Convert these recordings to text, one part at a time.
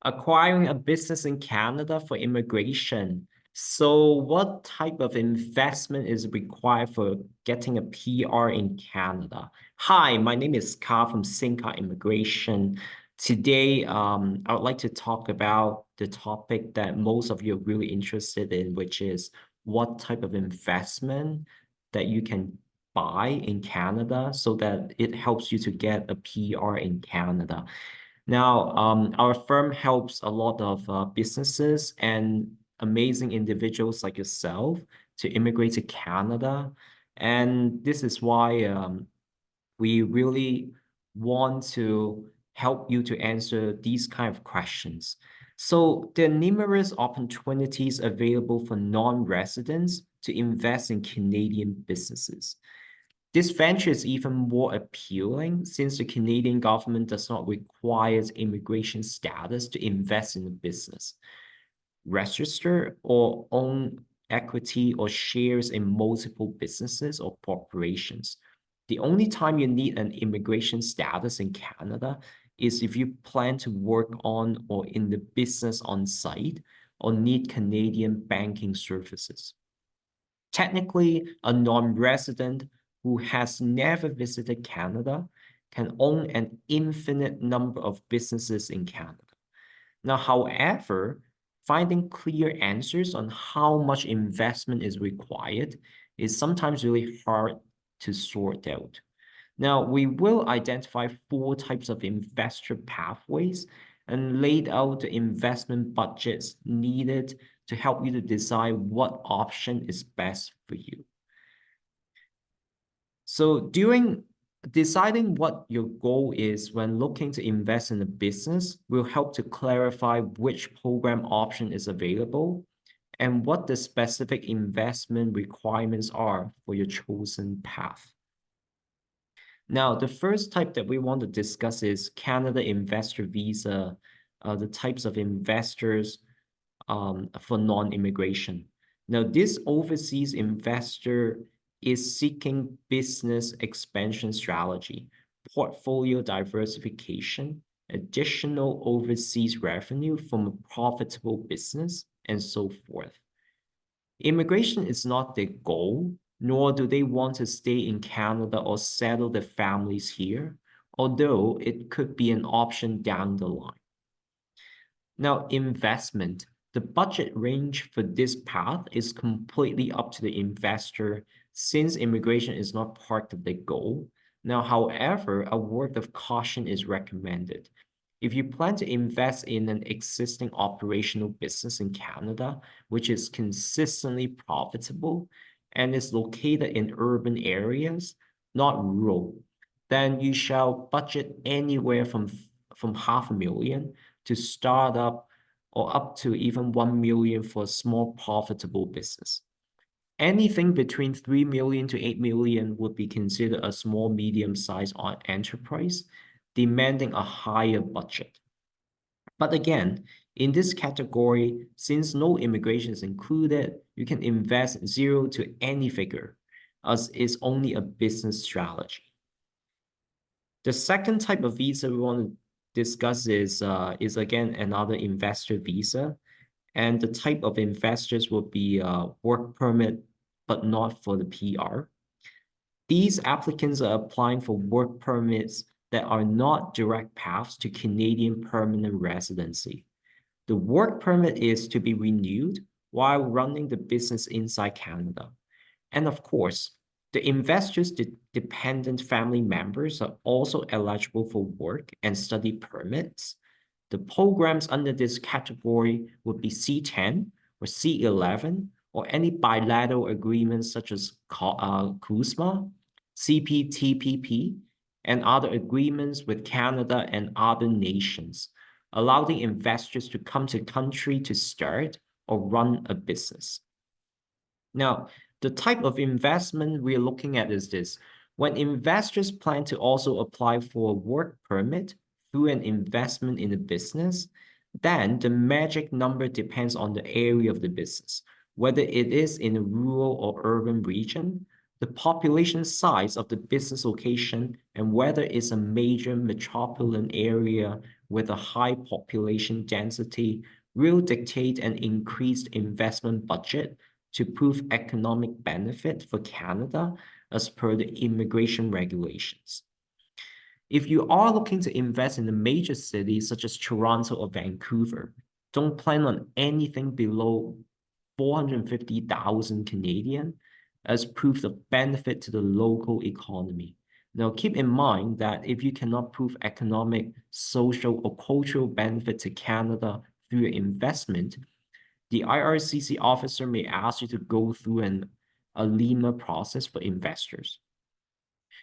Acquiring a business in Canada for immigration. So what type of investment is required for getting a PR in Canada? Hi, my name is Ka from Sinca Immigration. Today, I would like to talk about the topic that most of you are really interested in, which is what type of investment that you can buy in Canada so that it helps you to get a PR in Canada. Now, our firm helps a lot of businesses and amazing individuals like yourself to immigrate to Canada. And this is why we really want to help you to answer these kind of questions. So there are numerous opportunities available for non-residents to invest in Canadian businesses. This venture is even more appealing since the Canadian government does not require immigration status to invest in a business, register or own equity or shares in multiple businesses or corporations. The only time you need an immigration status in Canada is if you plan to work on or in the business on site or need Canadian banking services. Technically, a non-resident who has never visited Canada can own an infinite number of businesses in Canada. Now, however, finding clear answers on how much investment is required is sometimes really hard to sort out. Now, we will identify 4 types of investor pathways and laid out the investment budgets needed to help you to decide what option is best for you. So during deciding what your goal is when looking to invest in a business will help to clarify which program option is available and what the specific investment requirements are for your chosen path. Now, the first type that we want to discuss is Canada Investor Visa, the types of investors for non-immigration. Now, this overseas investor is seeking business expansion strategy, portfolio diversification, additional overseas revenue from a profitable business, and so forth. Immigration is not their goal, nor do they want to stay in Canada or settle their families here, although it could be an option down the line. Now, investment. The budget range for this path is completely up to the investor since immigration is not part of the goal. Now, however, a word of caution is recommended. If you plan to invest in an existing operational business in Canada, which is consistently profitable and is located in urban areas, not rural, then you shall budget anywhere from $500,000 to start up or up to even 1 million for a small profitable business. Anything between 3 million to 8 million would be considered a small medium-sized enterprise, demanding a higher budget. But again, in this category, since no immigration is included, you can invest 0 to any figure, as it's only a business strategy. The second type of visa we want to discuss is again another investor visa, and the type of investors will be work permit, but not for the PR. These applicants are applying for work permits that are not direct paths to Canadian permanent residency. The work permit is to be renewed while running the business inside Canada. And of course, the investors' dependent family members are also eligible for work and study permits. The programs under this category would be C10 or C11 or any bilateral agreements such as CUSMA, CPTPP, and other agreements with Canada and other nations, allowing investors to come to country to start or run a business. Now, the type of investment we're looking at is this. When investors plan to also apply for a work permit through an investment in a business, then the magic number depends on the area of the business, whether it is in a rural or urban region. the population size of the business location, and whether it's a major metropolitan area with a high population density will dictate an increased investment budget to prove economic benefit for Canada as per the immigration regulations. If you are looking to invest in a major city such as Toronto or Vancouver, don't plan on anything below 450,000 Canadian as proof of benefit to the local economy. Now, keep in mind that if you cannot prove economic, social, or cultural benefit to Canada through your investment, the IRCC officer may ask you to go through a LIMA process for investors.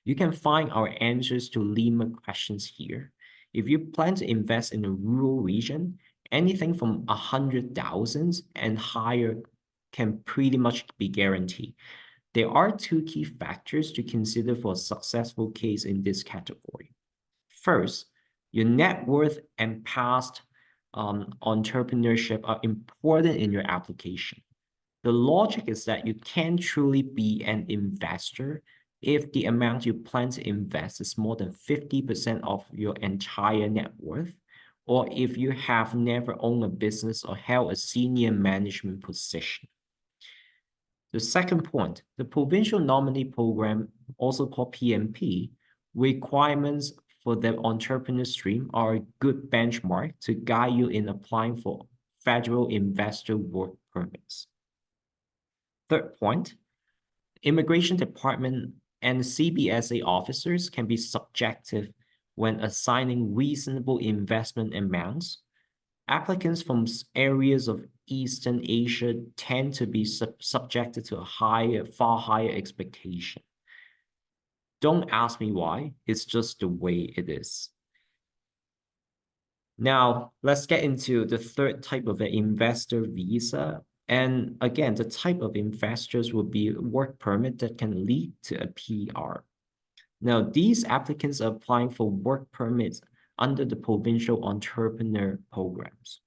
You can find our answers to LIMA questions here. If you plan to invest in a rural region, anything from 100,000 and higher can pretty much be guaranteed. There are two key factors to consider for a successful case in this category. First, your net worth and past entrepreneurship are important in your application. The logic is that you can't truly be an investor if the amount you plan to invest is more than 50% of your entire net worth, or if you have never owned a business or held a senior management position. The second point, the Provincial Nominee Program, also called PNP, requirements for the entrepreneur stream are a good benchmark to guide you in applying for federal investor work permits. Third point, Immigration Department and CBSA officers can be subjective when assigning reasonable investment amounts. Applicants from areas of Eastern Asia tend to be subjected to a far higher expectation. Don't ask me why, it's just the way it is. Now, let's get into the third type of an investor visa. And again, the type of investors will be a work permit that can lead to a PR. Now, these applicants are applying for work permits under the provincial entrepreneur programs,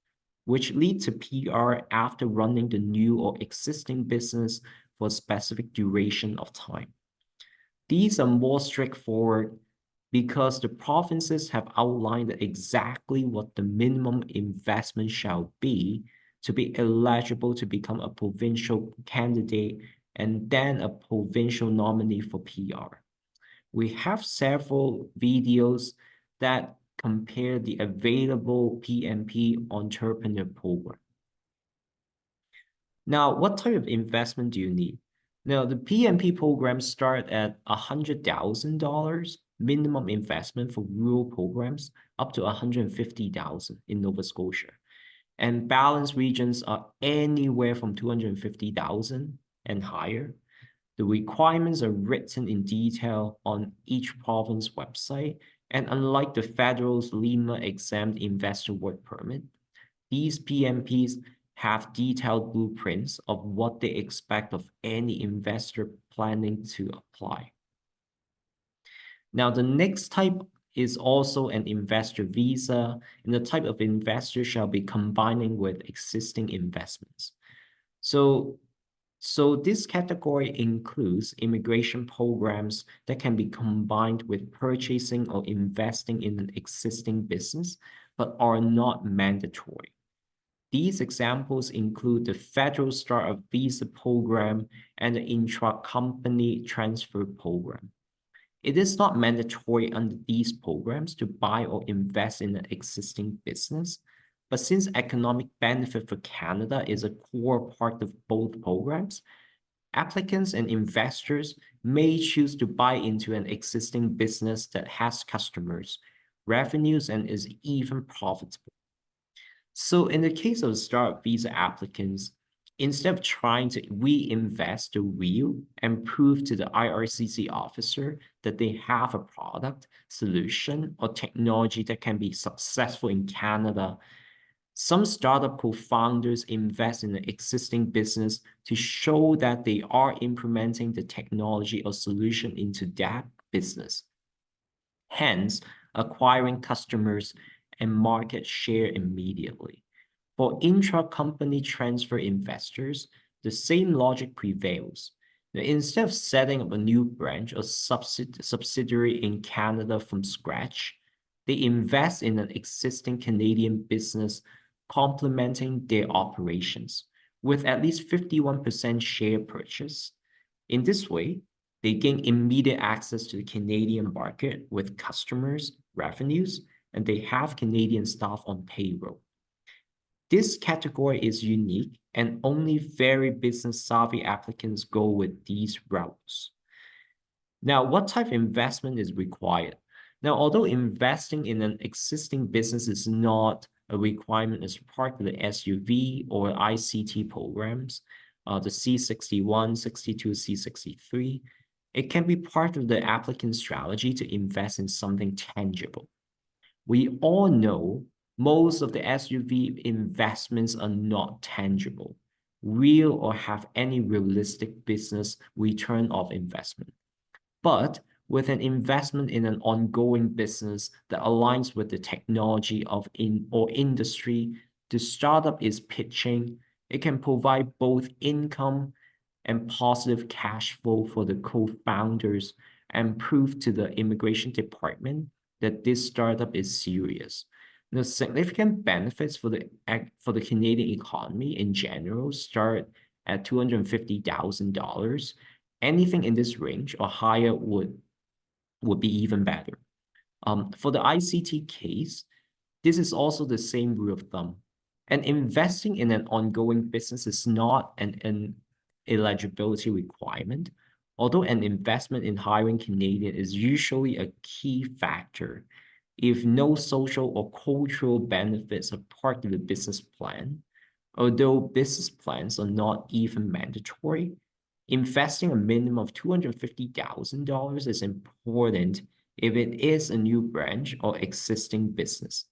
which lead to PR after running the new or existing business for a specific duration of time. These are more straightforward because the provinces have outlined exactly what the minimum investment shall be to be eligible to become a provincial candidate and then a provincial nominee for PR. We have several videos that compare the available PNP entrepreneur program. Now, what type of investment do you need? Now, the PNP programs start at $100,000 minimum investment for rural programs up to $150,000 in Nova Scotia. And balanced regions are anywhere from $250,000 and higher. The requirements are written in detail on each province website, and unlike the federal's LIMA exempt investor work permit, these PMPs have detailed blueprints of what they expect of any investor planning to apply. Now, the next type is also an investor visa, and the type of investor shall be combining with existing investments. So this category includes immigration programs that can be combined with purchasing or investing in an existing business, but are not mandatory. These examples include the Federal Startup Visa Program and the Intra-Company Transfer Program. It is not mandatory under these programs to buy or invest in an existing business, but since economic benefit for Canada is a core part of both programs, applicants and investors may choose to buy into an existing business that has customers, revenues, and is even profitable. So in the case of startup visa applicants, instead of trying to reinvest the wheel and prove to the IRCC officer that they have a product, solution, or technology that can be successful in Canada, some startup co-founders invest in an existing business to show that they are implementing the technology or solution into that business, hence acquiring customers and market share immediately. For intra-company transfer investors, the same logic prevails. Now, instead of setting up a new branch or subsidiary in Canada from scratch, they invest in an existing Canadian business complementing their operations with at least 51% share purchase. In this way, they gain immediate access to the Canadian market with customers, revenues, and they have Canadian staff on payroll. This category is unique, and only very business-savvy applicants go with these routes. Now, what type of investment is required? Now, although investing in an existing business is not a requirement as part of the SUV or ICT programs, the C61, 62, C63, it can be part of the applicant's strategy to invest in something tangible. We all know most of the SUV investments are not tangible, real, or have any realistic business return of investment. But with an investment in an ongoing business that aligns with the technology of industry the startup is pitching, it can provide both income and positive cash flow for the co-founders and prove to the immigration department that this startup is serious. The significant benefits for the Canadian economy in general start at $250,000. Anything in this range or higher would be even better. For the ICT case, this is also the same rule of thumb. And investing in an ongoing business is not an eligibility requirement, although an investment in hiring Canadian is usually a key factor. If no social or cultural benefits are part of the business plan, although business plans are not even mandatory, investing a minimum of $250,000 is important if it is a new branch or existing business.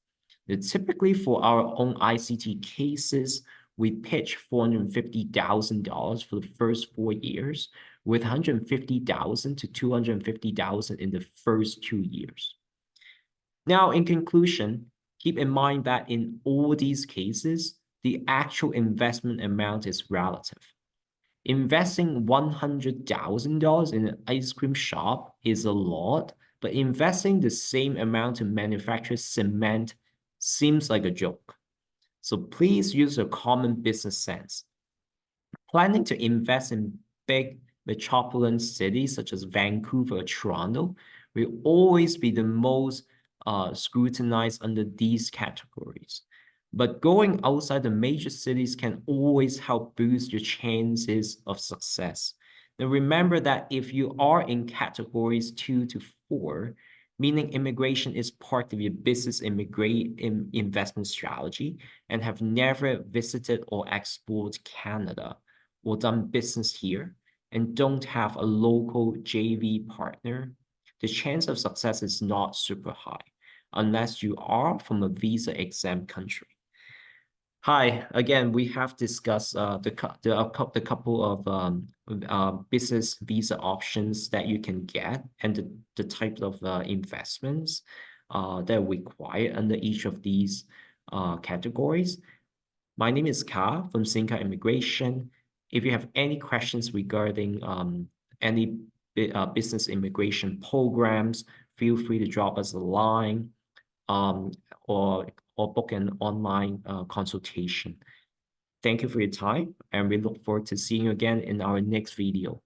Typically, for our own ICT cases, we pitch $450,000 for the first 4 years, with $150,000 to $250,000 in the first 2 years. Now, in conclusion, keep in mind that in all these cases, the actual investment amount is relative. Investing $100,000 in an ice cream shop is a lot, but investing the same amount to manufacture cement seems like a joke. So please use your common business sense. Planning to invest in big metropolitan cities such as Vancouver or Toronto will always be the most scrutinized under these categories. But going outside the major cities can always help boost your chances of success. Now remember that if you are in categories 2 to 4, meaning immigration is part of your business investment strategy and have never visited or explored Canada or done business here and don't have a local JV partner, the chance of success is not super high unless you are from a visa-exempt country. Hi, again, we have discussed the couple of business visa options that you can get and the type of investments that are required under each of these categories. My name is Ka from Sinka Immigration. If you have any questions regarding any business immigration programs, feel free to drop us a line or book an online consultation. Thank you for your time, and we look forward to seeing you again in our next video.